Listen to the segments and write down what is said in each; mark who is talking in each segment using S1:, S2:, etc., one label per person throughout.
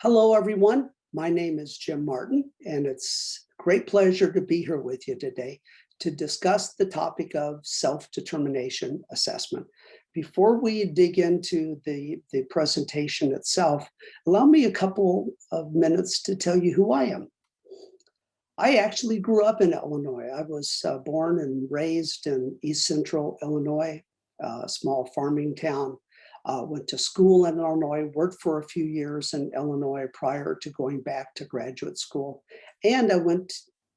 S1: Hello, everyone. My name is Jim Martin, and it's a great pleasure to be here with you today to discuss the topic of self-determination assessment. Before we dig into the presentation itself, allow me a couple of minutes to tell you who I am. I actually grew up in Illinois. I was born and raised in East Central Illinois, a small farming town. Went to school in Illinois, worked for a few years in Illinois prior to going back to graduate school. And I went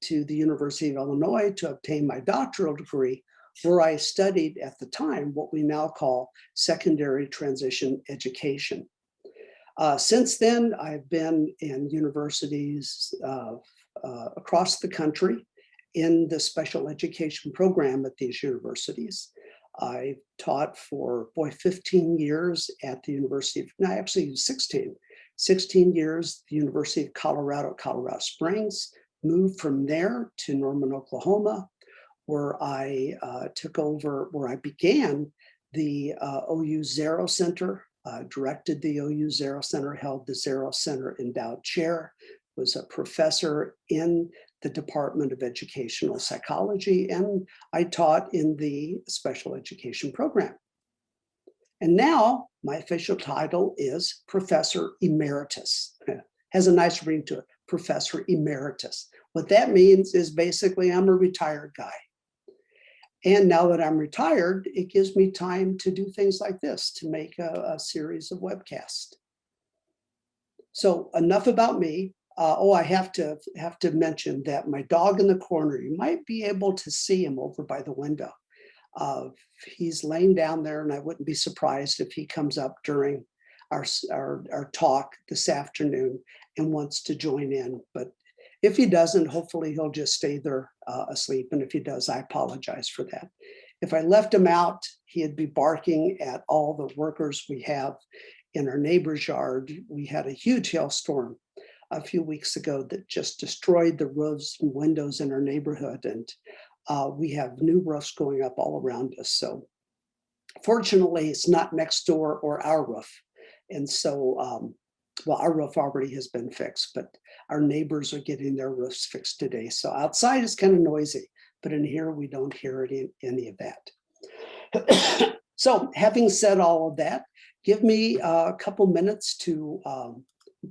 S1: to the University of Illinois to obtain my doctoral degree, where I studied at the time what we now call secondary transition education. Since then, I've been in universities across the country in the special education program at these universities. I taught for 15 years at the University of, no, actually 16 years, the University of Colorado, Colorado Springs, moved from there to Norman, Oklahoma, where I began the OU Zero Center, directed the OU Zero Center, held the Zero Center Endowed Chair, was a professor in the Department of Educational Psychology, and I taught in the special education program. And now my official title is Professor Emeritus. Has a nice ring to it, Professor Emeritus. What that means is basically I'm a retired guy. And now that I'm retired, it gives me time to do things like this, to make a series of webcasts. So enough about me. I have to mention that my dog in the corner, you might be able to see him over by the window. He's laying down there, and I wouldn't be surprised if he comes up during our talk this afternoon and wants to join in. But if he doesn't, hopefully he'll just stay there asleep. And if he does, I apologize for that. If I left him out, he'd be barking at all the workers we have in our neighbor's yard. We had a huge hailstorm a few weeks ago that just destroyed the roofs and windows in our neighborhood. And we have new roofs going up all around us. So fortunately, it's not next door or our roof. And so, well, our roof already has been fixed, but our neighbors are getting their roofs fixed today. So outside is kind of noisy, but in here, we don't hear any of that. So having said all of that, give me a couple minutes to,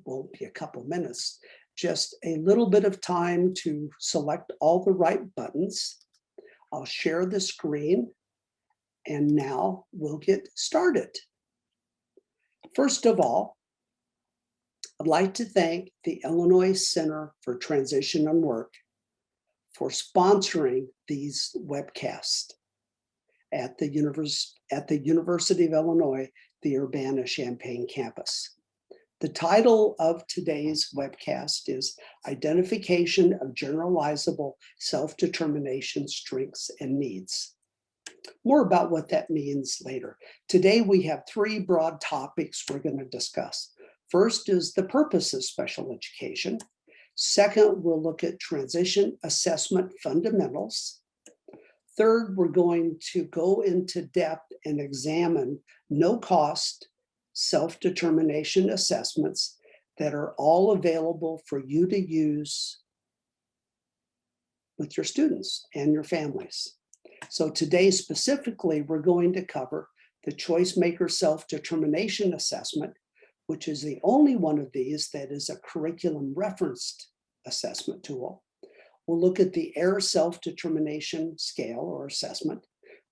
S1: won't be a couple minutes, just a little bit of time to select all the right buttons. I'll share the screen, and now we'll get started. First of all, I'd like to thank the Illinois Center for Transition and Work for sponsoring these webcasts at the University of Illinois, the Urbana-Champaign campus. The title of today's webcast is Identification of Generalizable Self-Determination Strengths and Needs. More about what that means later. Today we have three broad topics we're going to discuss. First is the purpose of special education. Second, we'll look at transition assessment fundamentals. Third, we're going to go into depth and examine no-cost self-determination assessments that are all available for you to use with your students and your families. So today specifically, we're going to cover the ChoiceMaker self-determination assessment, which is the only one of these that is a curriculum referenced assessment tool. We'll look at the AIR self-determination scale or assessment.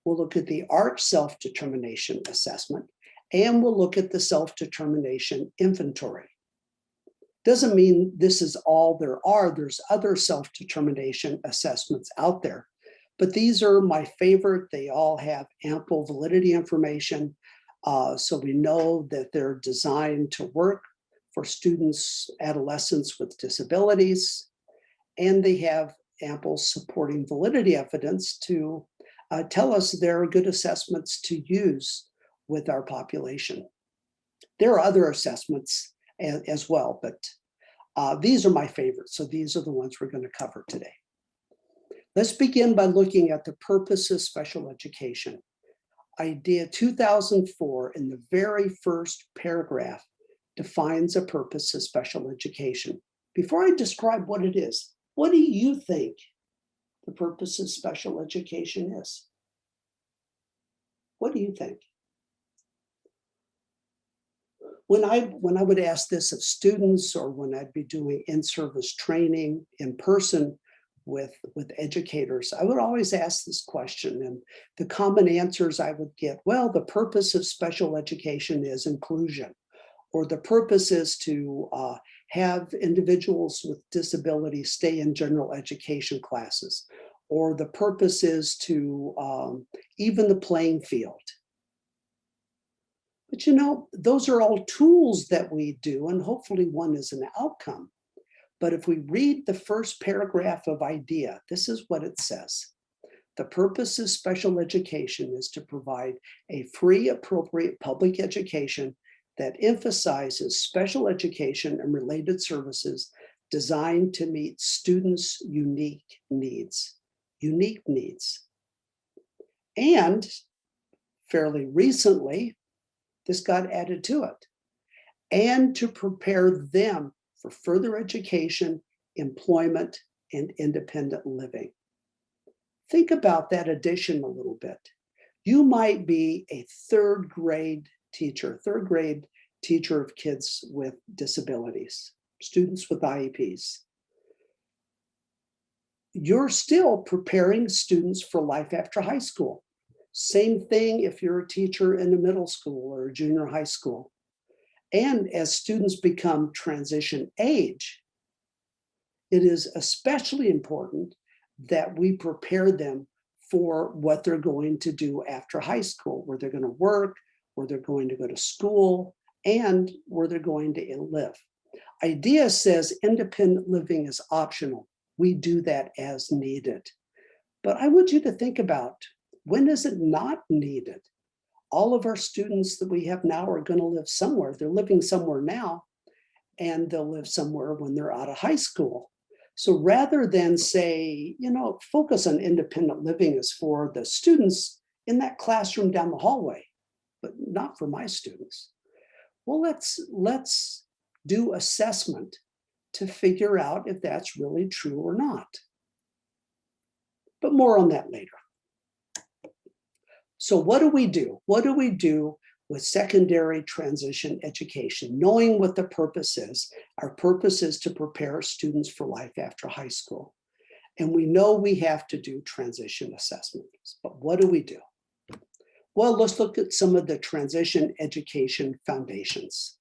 S1: We'll look at the ARC self-determination assessment, and we'll look at the self-determination inventory. Doesn't mean this is all there are. There's other self-determination assessments out there, but these are my favorite. They all have ample validity information, so we know that they're designed to work for students, adolescents with disabilities, and they have ample supporting validity evidence to tell us they're good assessments to use with our population. There are other assessments as well, but these are my favorites. So these are the ones we're going to cover today. Let's begin by looking at the purpose of special education. Idea 2004, in the very first paragraph, defines a purpose of special education. Before I describe what it is, what do you think the purpose of special education is? What do you think? When I would ask this of students, or when I'd be doing in-service training in person with educators, I would always ask this question, and the common answers I would get, well, the purpose of special education is inclusion, or the purpose is to have individuals with disabilities stay in general education classes, or the purpose is to even the playing field. But you know, those are all tools that we do, and hopefully one is an outcome. But if we read the first paragraph of IDEA, this is what it says. The purpose of special education is to provide a free, appropriate public education that emphasizes special education and related services designed to meet students' unique needs. Unique needs. And fairly recently, this got added to it, and to prepare them for further education, employment, and independent living. Think about that addition a little bit. You might be a third grade teacher of kids with disabilities, students with IEPs. You're still preparing students for life after high school. Same thing if you're a teacher in a middle school or a junior high school. And as students become transition age, it is especially important that we prepare them for what they're going to do after high school, where they're going to work, where they're going to go to school, and where they're going to live. IDEA says independent living is optional. We do that as needed. But I want you to think about, when is it not needed? All of our students that we have now are going to live somewhere. They're living somewhere now, and they'll live somewhere when they're out of high school. So rather than say, you know, focus on independent living is for the students in that classroom down the hallway, but not for my students. Well, let's do assessment to figure out if that's really true or not. But more on that later. So what do we do? What do we do with secondary transition education, knowing what the purpose is? Our purpose is to prepare students for life after high school. And we know we have to do transition assessments, but what do we do? Well, let's look at some of the transition education foundations.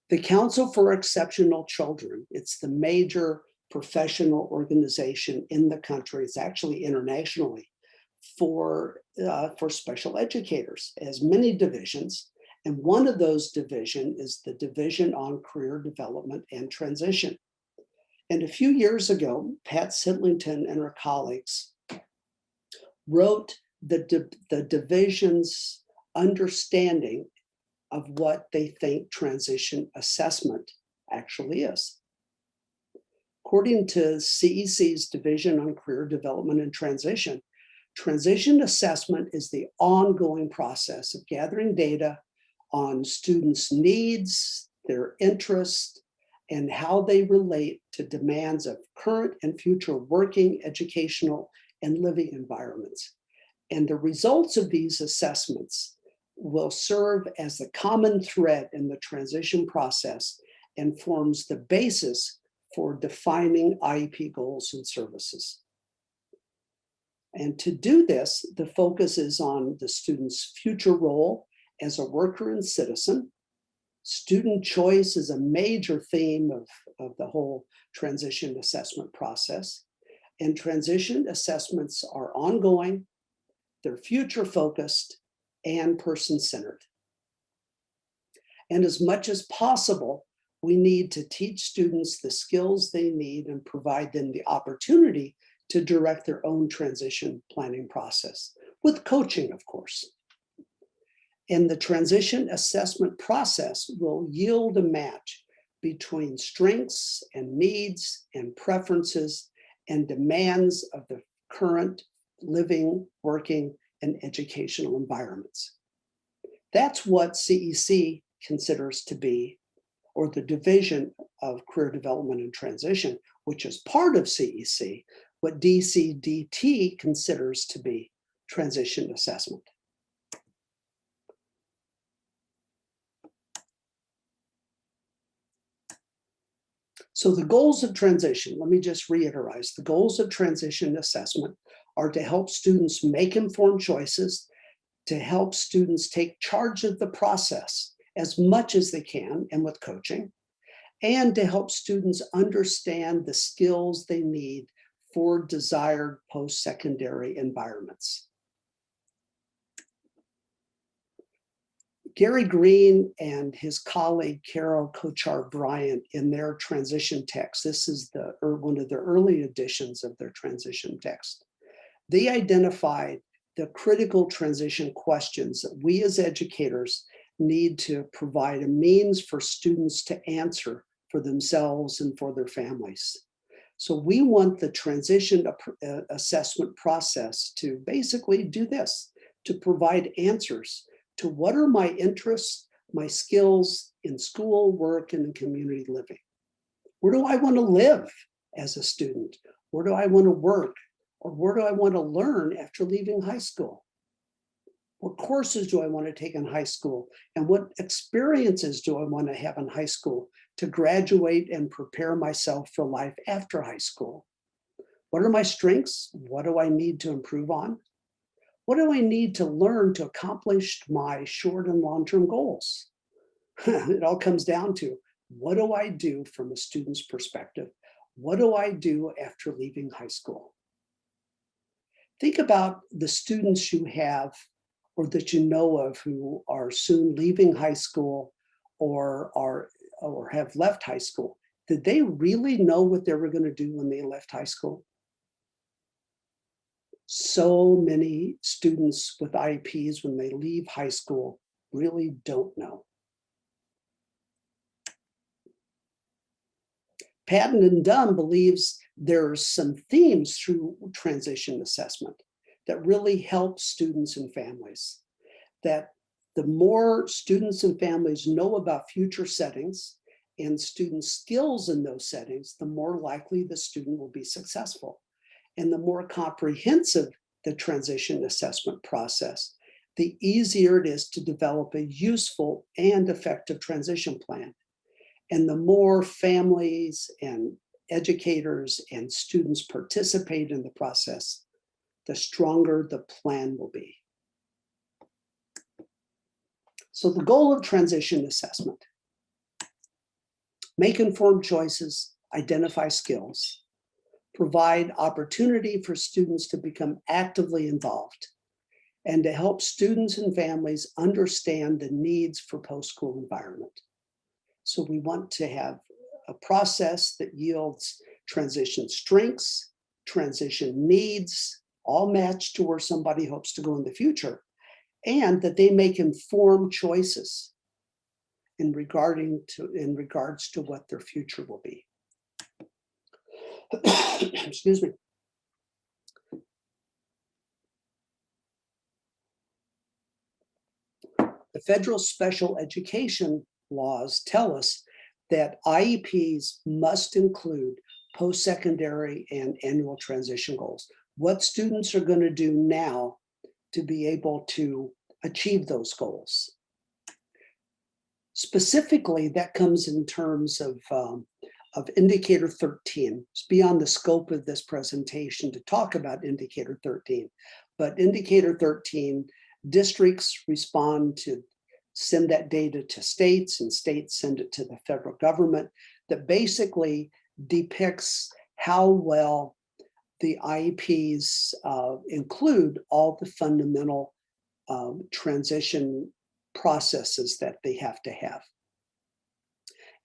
S1: The Council for Exceptional Children, it's the major professional organization in the country. It's actually internationally for special educators, it has many divisions, and one of those divisions is the Division on Career Development and Transition. And a few years ago, Pat Sidlington and her colleagues wrote the division's understanding of what they think transition assessment actually is. According to CEC's Division on Career Development and Transition assessment is the ongoing process of gathering data on students' needs, their interests, and how they relate to demands of current and future working, educational, and living environments. And the results of these assessments will serve as the common thread in the transition process and forms the basis for defining IEP goals and services. And to do this, the focus is on the student's future role as a worker and citizen. Student choice is a major theme of the whole transition assessment process. And transition assessments are ongoing, they're future focused, and person-centered. And as much as possible, we need to teach students the skills they need and provide them the opportunity to direct their own transition planning process, with coaching, of course. And the transition assessment process will yield a match between strengths and needs and preferences and demands of the current living, working, and educational environments. That's what CEC considers to be, or the Division of Career Development and Transition, which is part of CEC, what DCDT considers to be transition assessment. So the goals of transition, let me just reiterate, the goals of transition assessment are to help students make informed choices, to help students take charge of the process as much as they can and with coaching, and to help students understand the skills they need for desired post-secondary environments. Gary Green and his colleague Carol Kochar-Bryant, in their transition text, this is one of the early editions of their transition text, they identified the critical transition questions that we as educators need to provide a means for students to answer for themselves and for their families. So we want the transition assessment process to basically do this, to provide answers to what are my interests, my skills in school, work, and in community living. Where do I want to live as a student? Where do I want to work? Or where do I want to learn after leaving high school? What courses do I want to take in high school? And what experiences do I want to have in high school to graduate and prepare myself for life after high school? What are my strengths? What do I need to improve on? What do I need to learn to accomplish my short and long-term goals? It all comes down to, what do I do from a student's perspective? What do I do after leaving high school? Think about the students you have or that you know of who are soon leaving high school or have left high school. Did they really know what they were going to do when they left high school? So many students with IEPs, when they leave high school, really don't know. Patton and Dunn believes there's some themes through transition assessment that really help students and families. That the more students and families know about future settings and student skills in those settings, the more likely the student will be successful. And the more comprehensive the transition assessment process, the easier it is to develop a useful and effective transition plan. And the more families and educators and students participate in the process, the stronger the plan will be. So the goal of transition assessment: make informed choices, identify skills, provide opportunity for students to become actively involved, and to help students and families understand the needs for post-school environment. So we want to have a process that yields transition strengths, transition needs, all matched to where somebody hopes to go in the future, and that they make informed choices in regards to what their future will be. Excuse me. The federal special education laws tell us that IEPs must include post-secondary and annual transition goals. What students are going to do now to be able to achieve those goals. Specifically, that comes in terms of indicator 13. It's beyond the scope of this presentation to talk about indicator 13, but indicator 13, districts respond to send that data to states, and states send it to the federal government, that basically depicts how well the IEPs include all the fundamental transition processes that they have to have.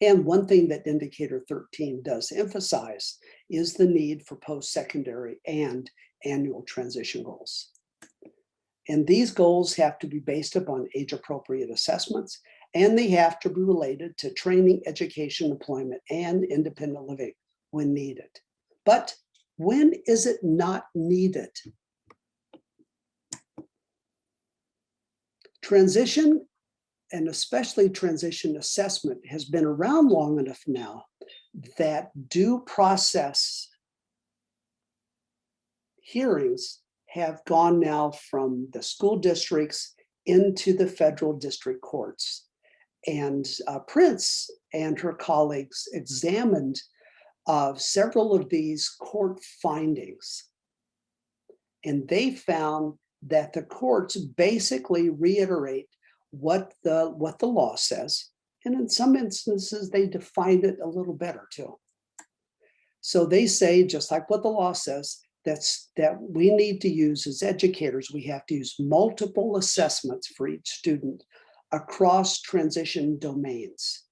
S1: And one thing that indicator 13 does emphasize is the need for post-secondary and annual transition goals. And these goals have to be based upon age-appropriate assessments, and they have to be related to training, education, employment, and independent living when needed. But when is it not needed? Transition and especially transition assessment, has been around long enough now that due process hearings have gone now from the school districts into the federal district courts. And Prince and her colleagues examined several of these court findings. And they found that the courts basically reiterate what the law says. And in some instances, they define it a little better too. So they say, just like what the law says, that we need to use as educators, we have to use multiple assessments for each student across transition domains.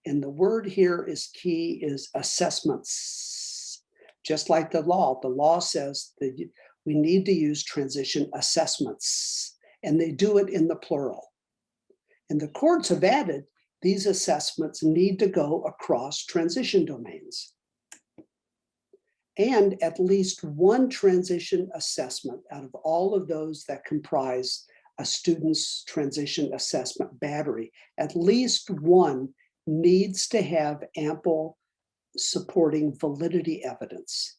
S1: And the word here is key, is assessments. Just like the law says that we need to use transition assessments, and they do it in the plural. And the courts have added these assessments need to go across transition domains. And at least one transition assessment out of all of those that comprise a student's transition assessment battery, at least one needs to have ample supporting validity evidence.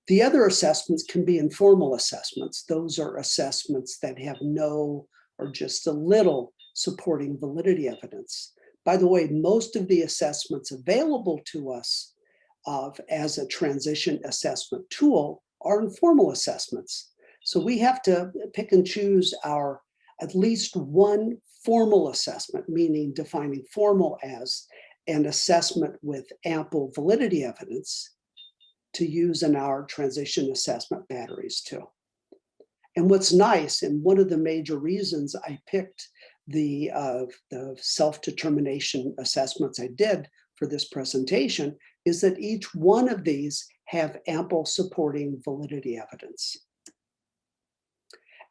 S1: The other assessments can be informal assessments. Those are assessments that have no or just a little supporting validity evidence. By the way, most of the assessments available to us as a transition assessment tool are informal assessments. So we have to pick and choose our at least one formal assessment, meaning defining formal as an assessment with ample validity evidence to use in our transition assessment batteries too. And what's nice, and one of the major reasons I picked the self-determination assessments I did for this presentation, is that each one of these have ample supporting validity evidence.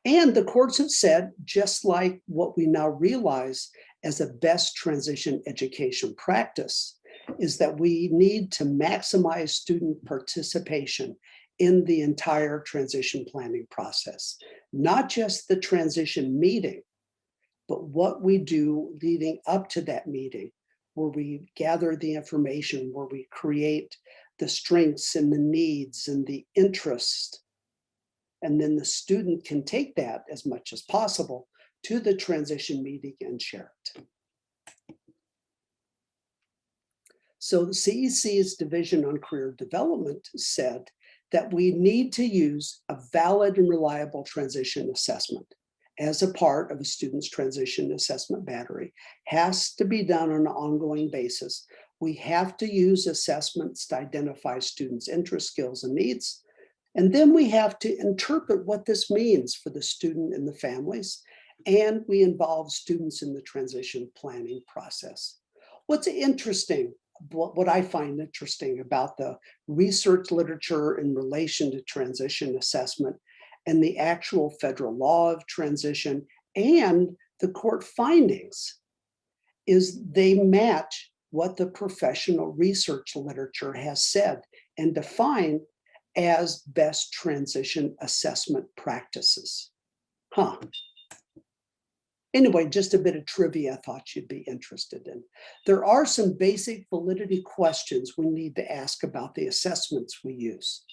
S1: And the courts have said, just like what we now realize as a best transition education practice, is that we need to maximize student participation in the entire transition planning process, not just the transition meeting, but what we do leading up to that meeting, where we gather the information, where we create the strengths and the needs and the interest. And then the student can take that as much as possible to the transition meeting and share it. So the CEC's Division on Career Development said that we need to use a valid and reliable transition assessment as a part of a student's transition assessment battery. Has to be done on an ongoing basis. We have to use assessments to identify students' interests, skills, and needs. And then we have to interpret what this means for the student and the families. And we involve students in the transition planning process. What's interesting, what I find interesting about the research literature in relation to transition assessment and the actual federal law of transition and the court findings, is they match what the professional research literature has said and defined as best transition assessment practices. Anyway, just a bit of trivia I thought you'd be interested in. There are some basic validity questions we need to ask about the assessments we use.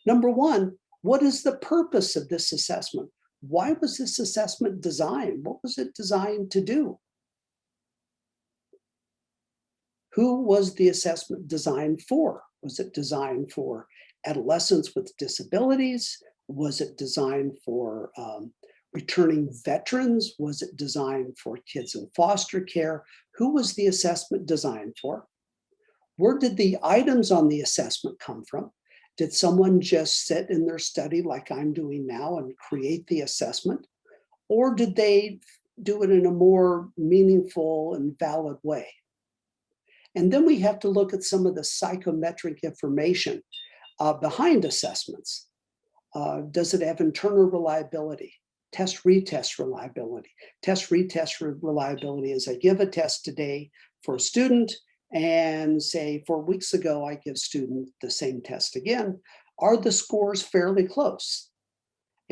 S1: Number one, what is the purpose of this assessment? Why was this assessment designed? What was it designed to do? Who was the assessment designed for? Was it designed for adolescents with disabilities? Was it designed for returning veterans? Was it designed for kids in foster care? Who was the assessment designed for? Where did the items on the assessment come from? Did someone just sit in their study like I'm doing now and create the assessment? Or did they do it in a more meaningful and valid way? And then we have to look at some of the psychometric information behind assessments. Does it have internal reliability? Test-retest reliability. Test-retest reliability is I give a test today for a student, and say 4 weeks ago, I give student the same test again. Are the scores fairly close?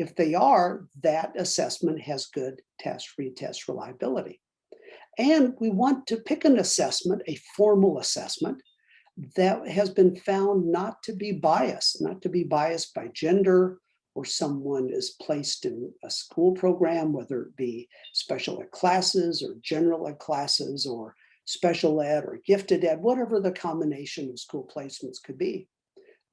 S1: If they are, that assessment has good retest reliability. And we want to pick an assessment, a formal assessment, that has been found not to be biased, by gender, or someone is placed in a school program, whether it be special ed classes or general ed classes or special ed or gifted ed, whatever the combination of school placements could be.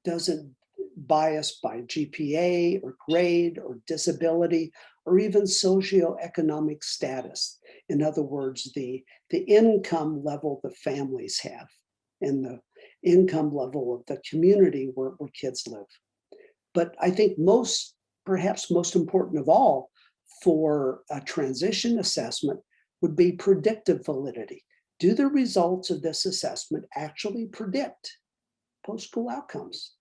S1: Doesn't bias by GPA or grade or disability or even socioeconomic status. In other words, the income level the families have and the income level of the community where kids live. But I think perhaps most important of all for a transition assessment would be predictive validity. Do the results of this assessment actually predict post-school outcomes?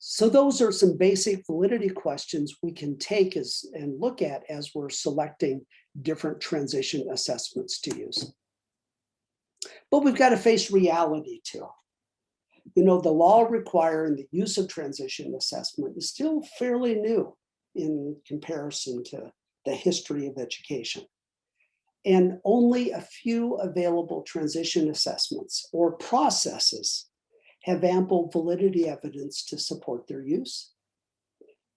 S1: So those are some basic validity questions we can take and look at as we're selecting different transition assessments to use. But we've got to face reality too. The law requiring the use of transition assessment is still fairly new in comparison to the history of education. And only a few available transition assessments or processes have ample validity evidence to support their use.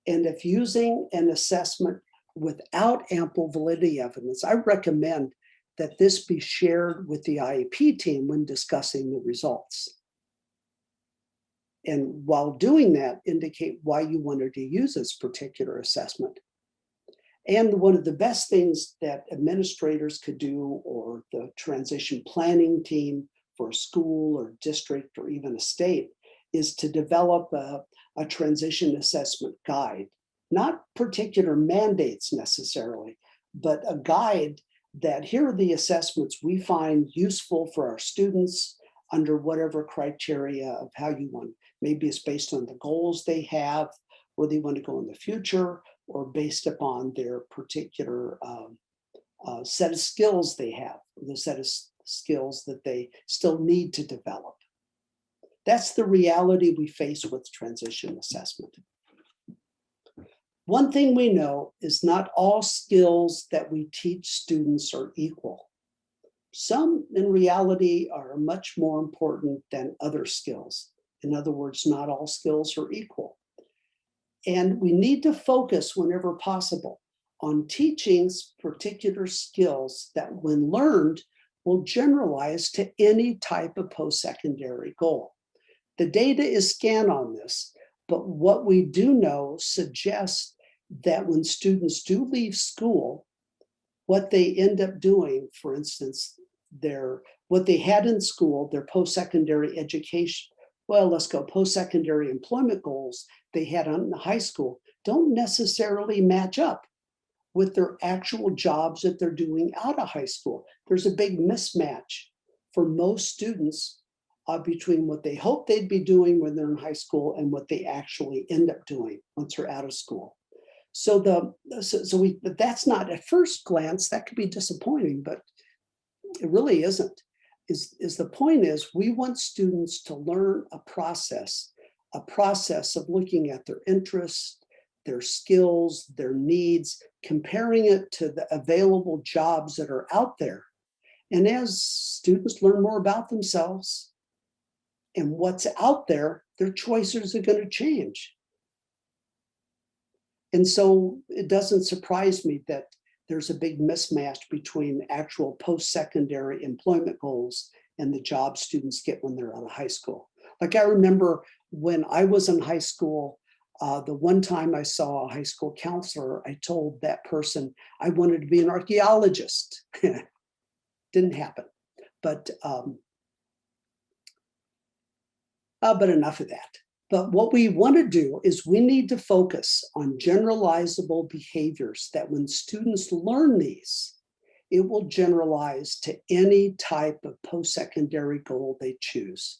S1: And if using an assessment without ample validity evidence, I recommend that this be shared with the IEP team when discussing the results. And while doing that, indicate why you wanted to use this particular assessment. And one of the best things that administrators could do, or the transition planning team for a school or district or even a state, is to develop a transition assessment guide. Not particular mandates necessarily, but a guide that here are the assessments we find useful for our students under whatever criteria of how you want. Maybe it's based on the goals they have, where they want to go in the future, or based upon their particular set of skills they have, the set of skills that they still need to develop. That's the reality we face with transition assessment. One thing we know is not all skills that we teach students are equal. Some, in reality, are much more important than other skills. In other words, not all skills are equal. And we need to focus whenever possible on teaching particular skills that, when learned, will generalize to any type of post-secondary goal. The data is scant on this, but what we do know suggests that when students do leave school, what they end up doing, for instance, what they had in school, their post-secondary education, let's go post-secondary employment goals they had in high school, don't necessarily match up with their actual jobs that they're doing out of high school. There's a big mismatch for most students between what they hope they'd be doing when they're in high school and what they actually end up doing once they're out of school. So that's not, at first glance, that could be disappointing, but it really isn't. The point is, we want students to learn a process of looking at their interests, their skills, their needs, comparing it to the available jobs that are out there. And as students learn more about themselves and what's out there, their choices are going to change. And so it doesn't surprise me that there's a big mismatch between actual post-secondary employment goals and the job students get when they're out of high school. Like, I remember when I was in high school, the one time I saw a high school counselor, I told that person I wanted to be an archaeologist. Didn't happen, but enough of that. But what we want to do is we need to focus on generalizable behaviors that when students learn these, it will generalize to any type of post-secondary goal they choose.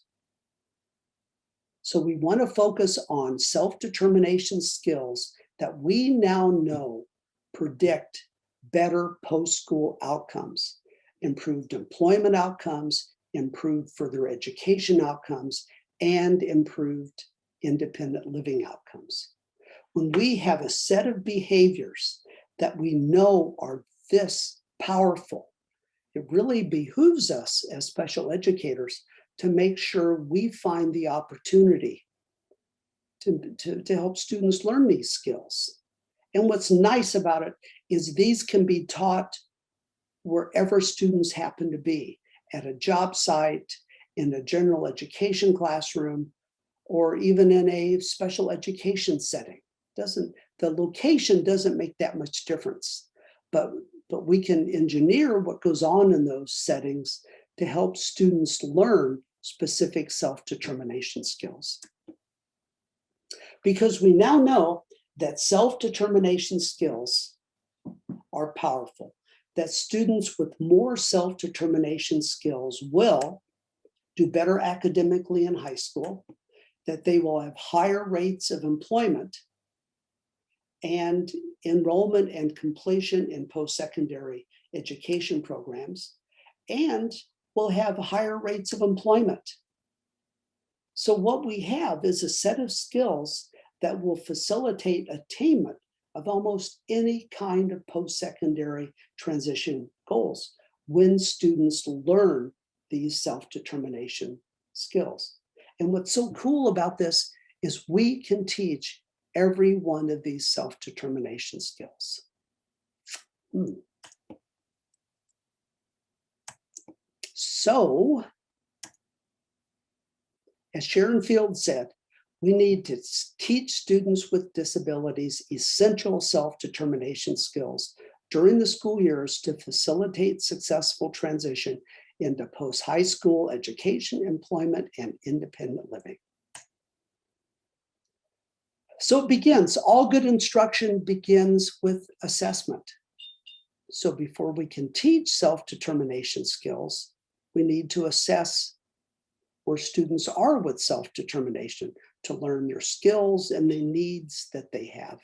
S1: So we want to focus on self-determination skills that we now know predict better post-school outcomes, improved employment outcomes, improved further education outcomes, and improved independent living outcomes. when we have a set of behaviors that we know are this powerful, it really behooves us as special educators to make sure we find the opportunity to help students learn these skills. And what's nice about it is these can be taught wherever students happen to be, at a job site, in a general education classroom, or even in a special education setting. The location doesn't make that much difference, but we can engineer what goes on in those settings to help students learn specific self-determination skills. Because we now know that self-determination skills are powerful, that students with more self-determination skills will do better academically in high school, that they will have higher rates of employment and enrollment and completion in post-secondary education programs, and will have higher rates of employment. So what we have is a set of skills that will facilitate attainment of almost any kind of post-secondary transition goals when students learn these self-determination skills. And what's so cool about this is we can teach every one of these self-determination skills. So, as Sharon Field said, we need to teach students with disabilities essential self-determination skills during the school years to facilitate successful transition into post-high school education, employment, and independent living. So it begins, all good instruction begins with assessment. So before we can teach self-determination skills, we need to assess where students are with self-determination to learn their skills and the needs that they have.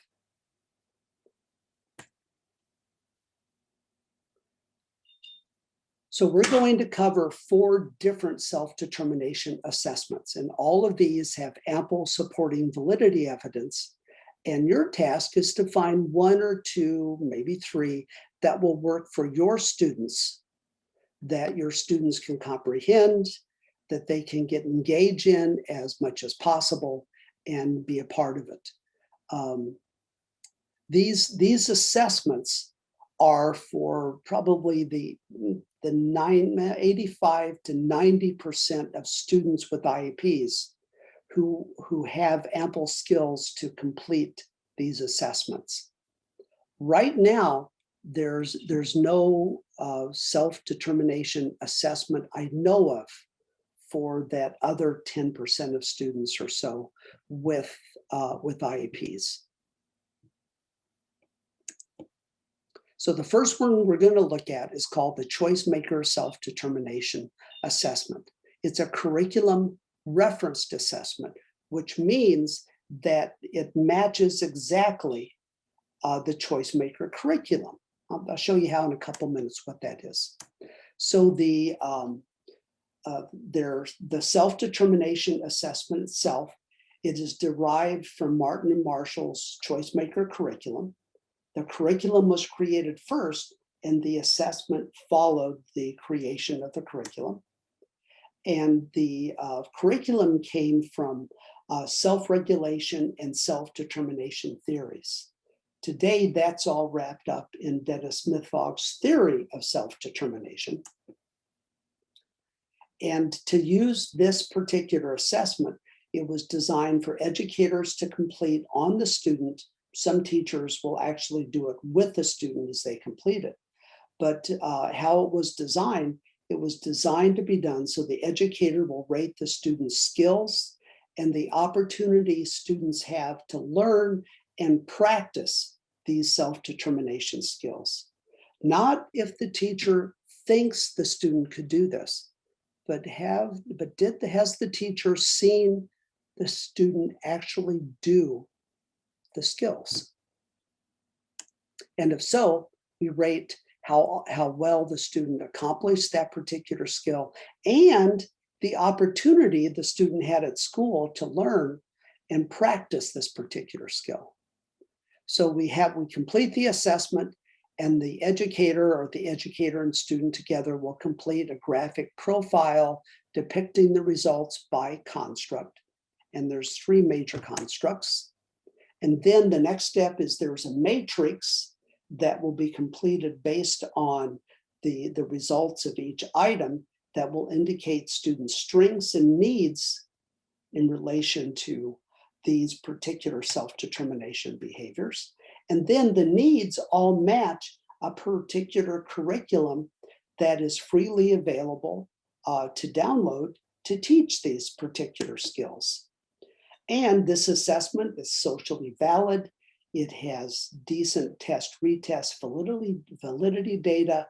S1: So we're going to cover 4 different self-determination assessments, and all of these have ample supporting validity evidence. And your task is to find 1 or 2, maybe 3, that will work for your students, that your students can comprehend, that they can get engaged in as much as possible and be a part of it. These assessments are for probably the 85 to 90% of students with IEPs who have ample skills to complete these assessments. Right now, there's no self-determination assessment I know of for that other 10% of students or so with IEPs. So the first one we're going to look at is called the ChoiceMaker Self-Determination Assessment. It's a curriculum referenced assessment, which means that it matches exactly the ChoiceMaker curriculum. I'll show you how in a couple minutes what that is. So the self-determination assessment itself, it is derived from Martin and Marshall's ChoiceMaker curriculum. The curriculum was created first, and the assessment followed the creation of the curriculum. And the curriculum came from self-regulation and self-determination theories. Today, that's all wrapped up in Dennis Smith-Fogg's theory of self-determination. And to use this particular assessment, it was designed for educators to complete on the student. Some teachers will actually do it with the student as they complete it. But how it was designed to be done so the educator will rate the student's skills and the opportunity students have to learn and practice these self-determination skills. Not if the teacher thinks the student could do this, but has the teacher seen the student actually do the skills? And if so, we rate how well the student accomplished that particular skill and the opportunity the student had at school to learn and practice this particular skill. So we complete the assessment, and the educator and student together will complete a graphic profile depicting the results by construct. And there's 3 major constructs. And then the next step is there's a matrix that will be completed based on the results of each item that will indicate students' strengths and needs in relation to these particular self-determination behaviors. And then the needs all match a particular curriculum that is freely available to download to teach these particular skills. And this assessment is socially valid. It has decent test-retest validity data,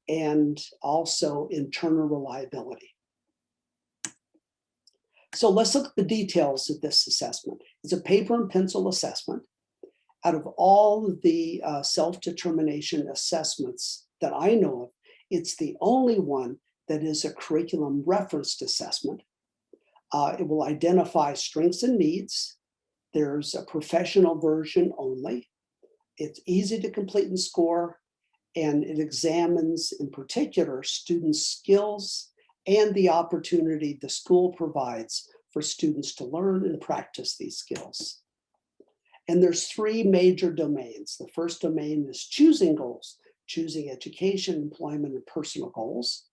S1: and also internal reliability. So let's look at the details of this assessment. It's a paper and pencil assessment. Out of all of the self-determination assessments that I know of, it's the only one that is a curriculum referenced assessment. It will identify strengths and needs. There's a professional version only. It's easy to complete and score, and it examines in particular students' skills and the opportunity the school provides for students to learn and practice these skills. And there's 3 major domains. The first domain is choosing goals, choosing education, employment, and personal goals.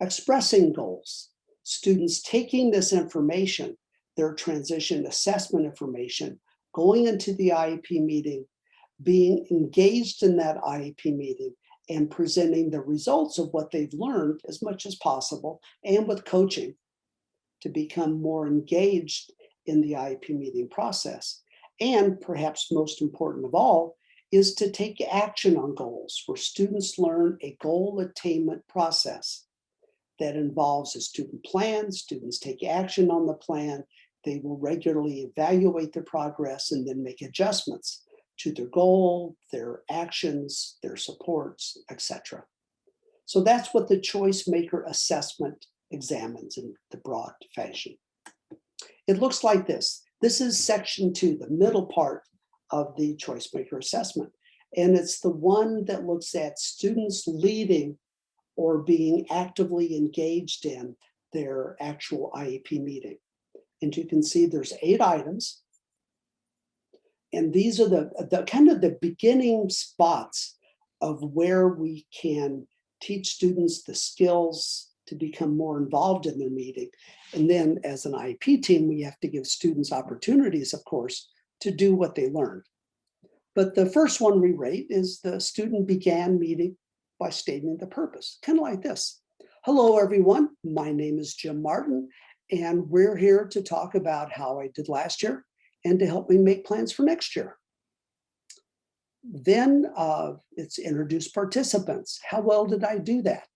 S1: Expressing goals, students taking this information, their transition assessment information, going into the IEP meeting, being engaged in that IEP meeting, and presenting the results of what they've learned as much as possible, and with coaching to become more engaged in the IEP meeting process. And perhaps most important of all is to take action on goals, where students learn a goal attainment process that involves a student plan. Students take action on the plan. They will regularly evaluate their progress and then make adjustments to their goal, their actions, their supports, etc. So that's what the ChoiceMaker assessment examines in the broad fashion. It looks like this. This is section 2, the middle part of the ChoiceMaker assessment. And it's the one that looks at students leading or being actively engaged in their actual IEP meeting. And you can see there's 8 items. And these are the kind of the beginning spots of where we can teach students the skills to become more involved in their meeting. And then as an IEP team, we have to give students opportunities, of course, to do what they learned. But the first one we rate is the student began meeting by stating the purpose, kind of like this. Hello, everyone. My name is Jim Martin, and we're here to talk about how I did last year and to help me make plans for next year. Then it's introduce participants. How well did I do that?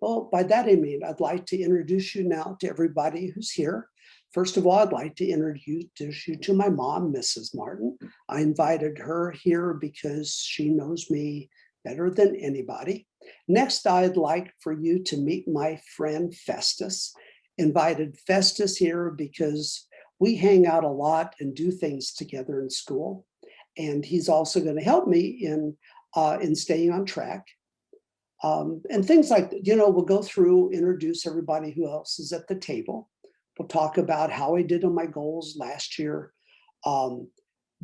S1: Well, by that I mean, I'd like to introduce you now to everybody who's here. First of all, I'd like to introduce you to my mom, Mrs. Martin. I invited her here because she knows me better than anybody. Next, I'd like for you to meet my friend Festus. Invited Festus here because we hang out a lot and do things together in school. And he's also going to help me in staying on track. And things like, we'll go through, introduce everybody who else is at the table. We'll talk about how I did on my goals last year.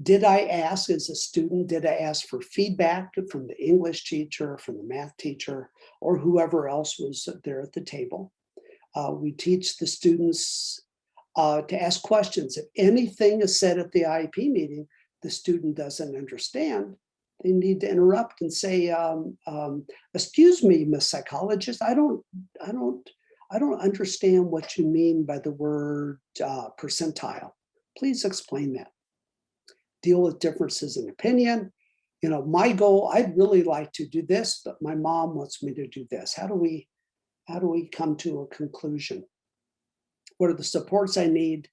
S1: Did I ask as a student, did I ask for feedback from the English teacher, from the math teacher, or whoever else was there at the table? We teach the students to ask questions. If anything is said at the IEP meeting, the student doesn't understand, they need to interrupt and say, excuse me, Miss Psychologist, I don't understand what you mean by the word percentile. Please explain that. Deal with differences in opinion. My goal, I'd really like to do this, but my mom wants me to do this. How do we come to a conclusion? What are the supports I need?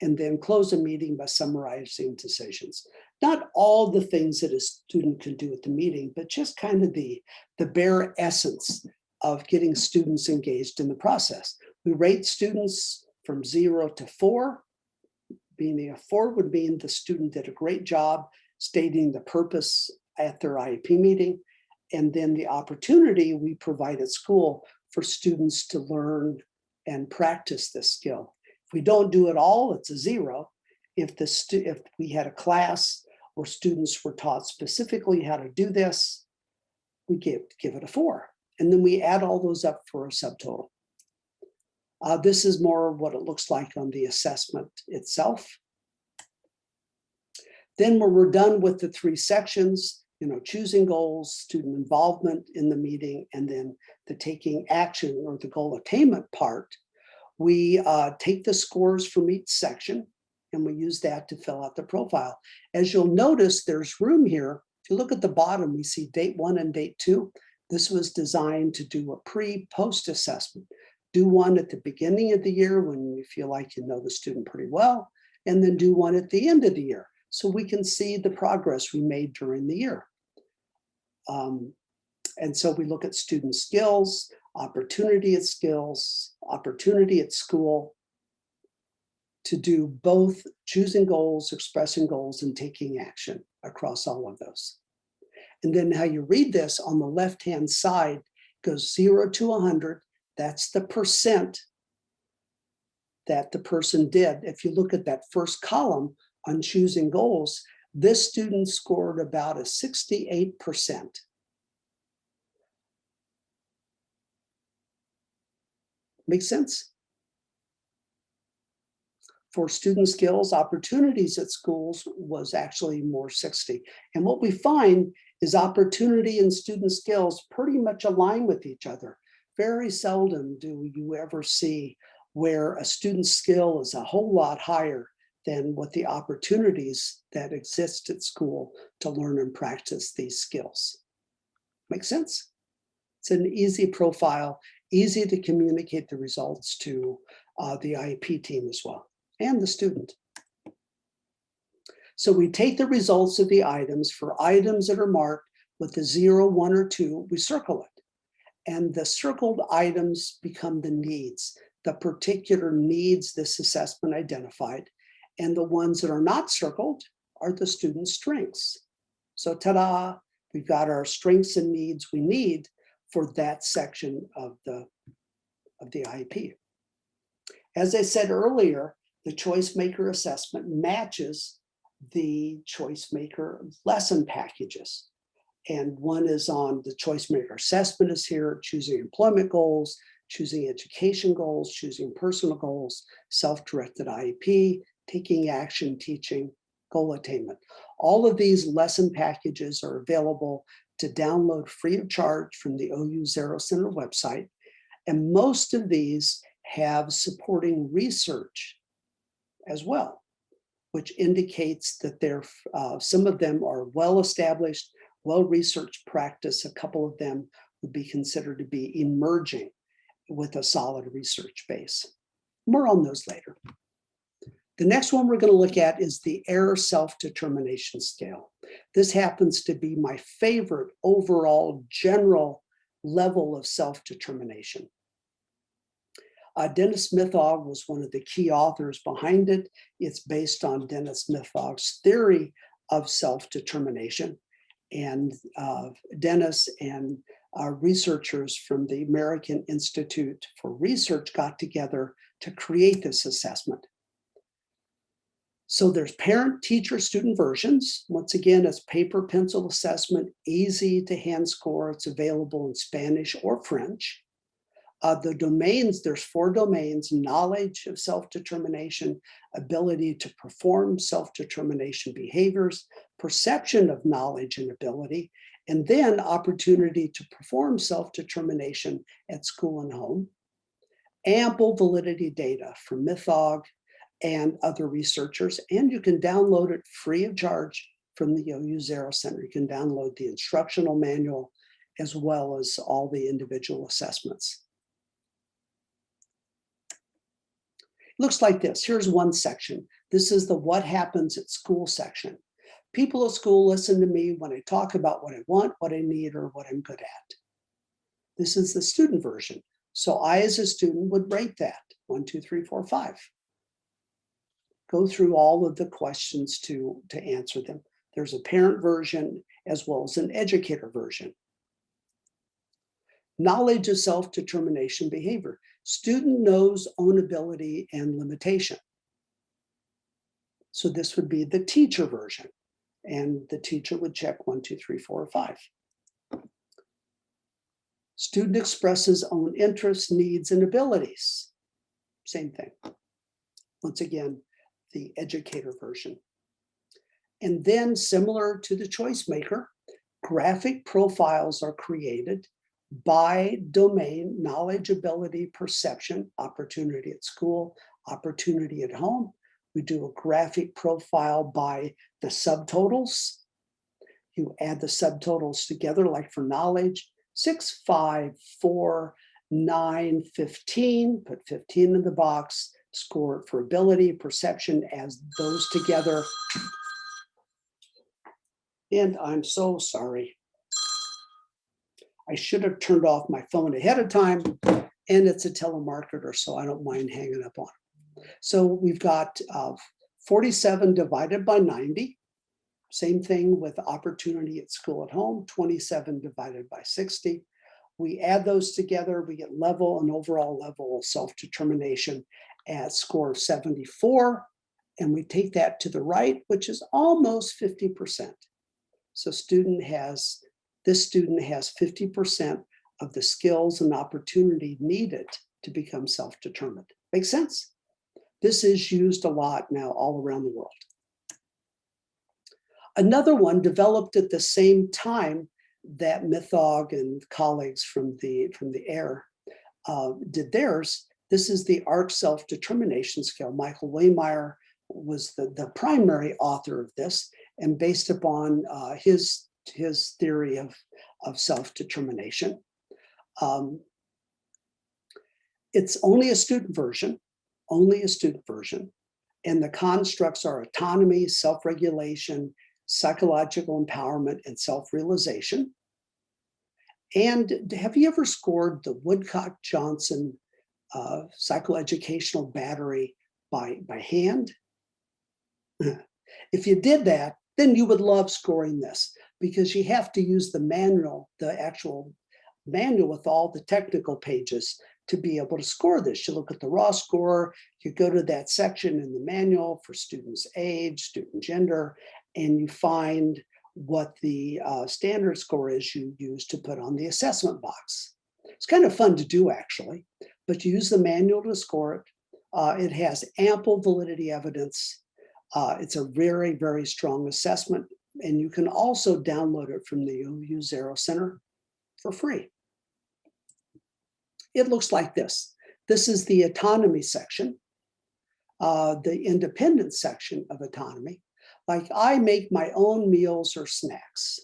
S1: And then close a meeting by summarizing decisions. Not all the things that a student can do at the meeting, but just kind of the bare essence of getting students engaged in the process. We rate students from 0 to 4. Being a 4 would mean the student did a great job stating the purpose at their IEP meeting, and then the opportunity we provide at school for students to learn and practice this skill. If we don't do it all, it's a 0. If we had a class where students were taught specifically how to do this, we give it a 4. And then we add all those up for a subtotal. This is more what it looks like on the assessment itself. Then when we're done with the 3 sections, choosing goals, student involvement in the meeting, and then the taking action or the goal attainment part, we take the scores from each section and we use that to fill out the profile. As you'll notice, there's room here. If you look at the bottom, we see date 1 and date 2. This was designed to do a pre-post assessment. Do one at the beginning of the year when you feel like you know the student pretty well, and then do one at the end of the year so we can see the progress we made during the year. And so we look at student skills, opportunity at skills, opportunity at school, to do both choosing goals, expressing goals, and taking action across all of those. And then how you read this on the left-hand side goes 0 to 100. That's the percent that the person did. If you look at that first column on choosing goals, this student scored about a 68%. Make sense? For student skills, opportunities at schools was actually more 60. And what we find is opportunity and student skills pretty much align with each other. Very seldom do you ever see where a student's skill is a whole lot higher than what the opportunities that exist at school to learn and practice these skills. Make sense? It's an easy profile, easy to communicate the results to the IEP team as well, and the student. So we take the results of the items. For items that are marked with a 0, 1, or 2, we circle it. And the circled items become the needs, the particular needs this assessment identified. And the ones that are not circled are the student's strengths. So ta-da, we've got our strengths and needs we need for that section of the IEP. As I said earlier, the ChoiceMaker assessment matches the ChoiceMaker lesson packages. And one is on the ChoiceMaker assessment is here, choosing employment goals, choosing education goals, choosing personal goals, self-directed IEP, taking action, teaching, goal attainment. All of these lesson packages are available to download free of charge from the OU Zero Center website. And most of these have supporting research as well, which indicates that some of them are well-established, well-researched practice. A couple of them would be considered to be emerging with a solid research base. More on those later. The next one we're going to look at is the error self-determination scale. This happens to be my favorite overall general level of self-determination. Dennis Smithaug was one of the key authors behind it. It's based on Dennis Smithaug's theory of self-determination. And Dennis and researchers from the American Institute for Research got together to create this assessment. So there's parent, teacher, student versions. Once again, it's paper pencil assessment, easy to hand score. It's available in Spanish or French. The domains, there's 4 domains: knowledge of self-determination, ability to perform self-determination behaviors, perception of knowledge and ability, and then opportunity to perform self-determination at school and home. Ample validity data from Smithaug and other researchers, and you can download it free of charge from the OU Zero Center. You can download the instructional manual as well as all the individual assessments. Looks like this. Here's one section. This is the what happens at school section. People at school listen to me when I talk about what I want, what I need, or what I'm good at. This is the student version. So I, as a student, would rate that 1, 2, 3, 4, 5. Go through all of the questions to answer them. There's a parent version as well as an educator version. Knowledge of self-determination behavior. Student knows own ability and limitation. So this would be the teacher version. And the teacher would check 1, 2, 3, 4, or 5. Student expresses own interests, needs, and abilities. Same thing. Once again, the educator version. And then, similar to the ChoiceMaker, graphic profiles are created by domain: knowledge, ability, perception, opportunity at school, opportunity at home. We do a graphic profile by the subtotals. You add the subtotals together, like for knowledge, 6, 5, 4, 9, 15, put 15 in the box, score it for ability, perception, as those together. And I'm so sorry. I should have turned off my phone ahead of time, and it's a telemarketer, so I don't mind hanging up on it. So we've got 47 divided by 90. Same thing with opportunity at school at home, 27 divided by 60. We add those together, we get level and overall level of self-determination at score of 74. And we take that to the right, which is almost 50%. So this student has 50% of the skills and opportunity needed to become self-determined. Makes sense? This is used a lot now all around the world. Another one developed at the same time that Mithog and colleagues from the AIR did theirs. This is the ARC self-determination scale. Michael Waymeyer was the primary author of this, and based upon his theory of self-determination. It's only a student version, and the constructs are autonomy, self-regulation, psychological empowerment, and self-realization. And have you ever scored the Woodcock-Johnson psychoeducational battery by hand? If you did that, then you would love scoring this, because you have to use the manual, the actual manual with all the technical pages to be able to score this. You look at the raw score, you go to that section in the manual for student's age, student gender, and you find what the standard score is you use to put on the assessment box. It's kind of fun to do, actually, but you use the manual to score it. It has ample validity evidence. It's a very, very strong assessment, and you can also download it from the OU Zero Center for free. It looks like this. This is the autonomy section, the independence section of autonomy. Like, I make my own meals or snacks.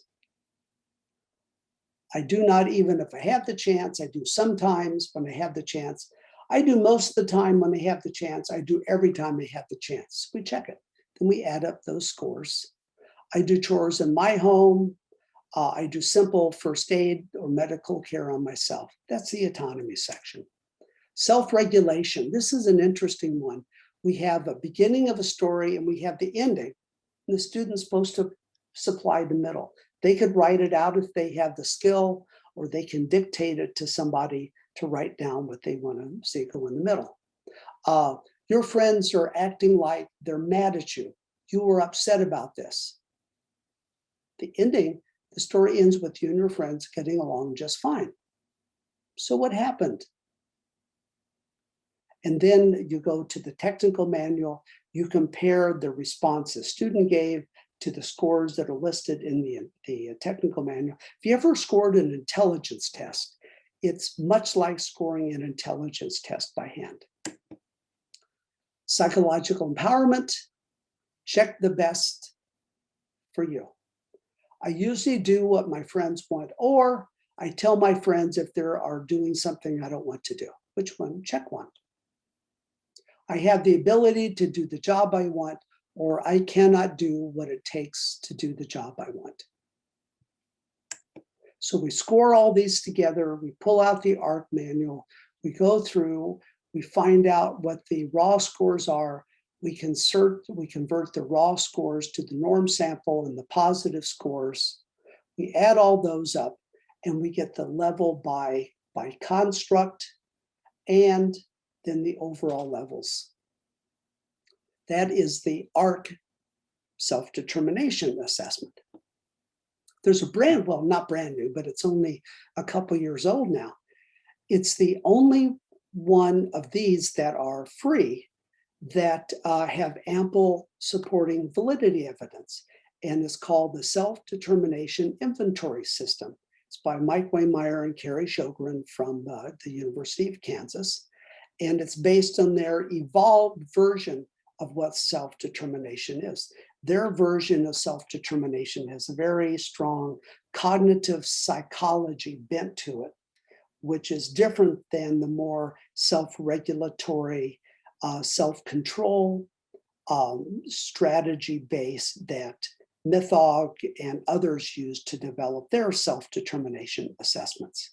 S1: I do not, even if I have the chance. I do sometimes when I have the chance. I do most of the time when I have the chance. I do every time I have the chance. We check it. Then we add up those scores. I do chores in my home. I do simple first aid or medical care on myself. That's the autonomy section. Self-regulation. This is an interesting one. We have a beginning of a story and we have the ending. And the student's supposed to supply the middle. They could write it out if they have the skill, or they can dictate it to somebody to write down what they want to see go in the middle. Your friends are acting like they're mad at you. You were upset about this. The ending, the story ends with you and your friends getting along just fine. So what happened? And then you go to the technical manual. You compare the response the student gave to the scores that are listed in the technical manual. If you ever scored an intelligence test, it's much like scoring an intelligence test by hand. Psychological empowerment, check the best for you. I usually do what my friends want, or I tell my friends if they are doing something I don't want to do. Which one? Check one. I have the ability to do the job I want, or I cannot do what it takes to do the job I want. So we score all these together, we pull out the ARC manual, we go through, we find out what the raw scores are, We convert the raw scores to the norm sample and the positive scores. We add all those up and we get the level by construct and then the overall levels. That is the ARC self-determination assessment. There's a not brand new, but it's only a couple years old now. It's the only one of these that are free that have ample supporting validity evidence, and it's called the Self-Determination Inventory System. It's by Mike Waymeyer and Carrie Sjogren from the University of Kansas, and it's based on their evolved version of what self-determination is. Their version of self-determination has a very strong cognitive psychology bent to it, which is different than the more self-regulatory, self-control strategy base that Mythog and others use to develop their self-determination assessments.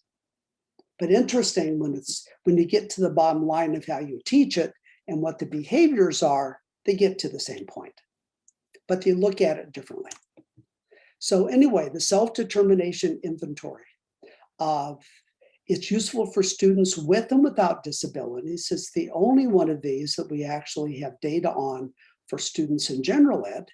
S1: But interesting, when you get to the bottom line of how you teach it and what the behaviors are, they get to the same point, but you look at it differently. So anyway, the self-determination inventory. It's useful for students with and without disabilities. It's the only one of these that we actually have data on for students in general ed.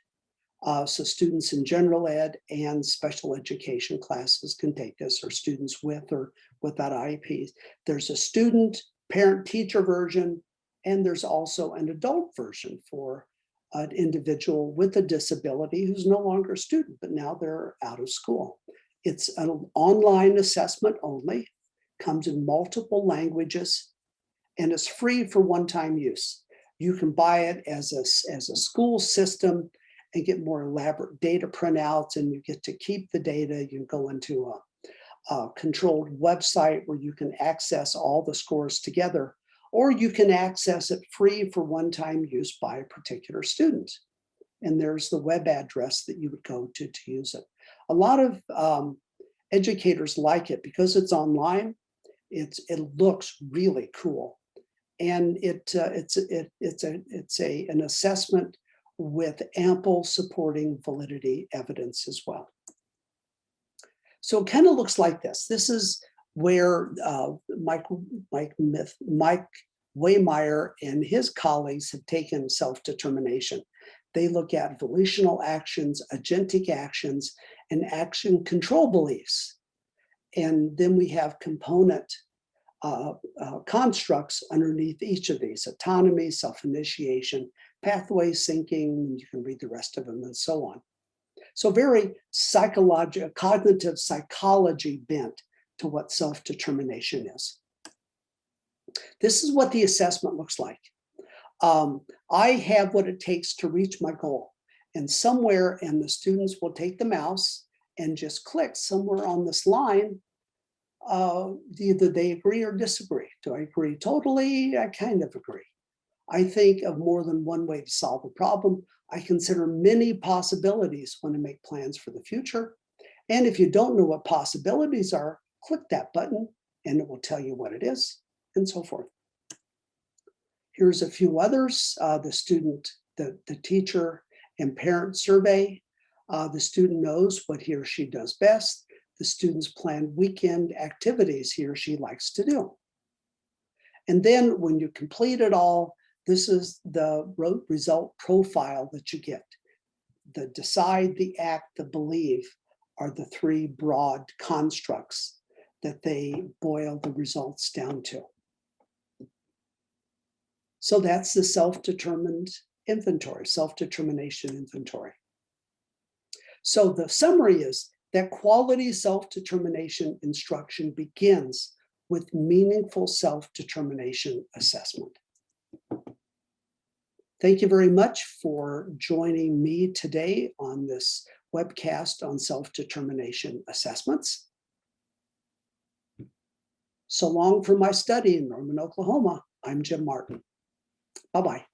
S1: So students in general ed and special education classes can take this, or students with or without IEPs. There's a student, parent, teacher version, and there's also an adult version for an individual with a disability who's no longer a student, but now they're out of school. It's an online assessment only, comes in multiple languages, and it's free for one-time use. You can buy it as a school system and get more elaborate data printouts, and you get to keep the data. You can go into a controlled website where you can access all the scores together, or you can access it free for one-time use by a particular student. And there's the web address that you would go to use it. A lot of educators like it because it's online. It looks really cool, and it's an assessment with ample supporting validity evidence as well. So it kind of looks like this. This is where Mike Waymeyer and his colleagues have taken self-determination. They look at volitional actions, agentic actions, and action control beliefs. And then we have component constructs underneath each of these: autonomy, self-initiation, pathway syncing, you can read the rest of them, and so on. So very cognitive psychology bent to what self-determination is. This is what the assessment looks like. I have what it takes to reach my goal, and the students will take the mouse and just click somewhere on this line. Either they agree or disagree. Do I agree totally? I kind of agree. I think of more than one way to solve a problem. I consider many possibilities when I make plans for the future. And if you don't know what possibilities are, click that button and it will tell you what it is, and so forth. Here's a few others. The student, the teacher and parent survey. The student knows what he or she does best. The students plan weekend activities he or she likes to do. And then when you complete it all, this is the result profile that you get. The decide, the act, the believe are the three broad constructs that they boil the results down to. So that's the self-determined inventory, self-determination inventory. So the summary is that quality self-determination instruction begins with meaningful self-determination assessment. Thank you very much for joining me today on this webcast on self-determination assessments. So long for my study in Norman, Oklahoma. I'm Jim Martin. Bye-bye.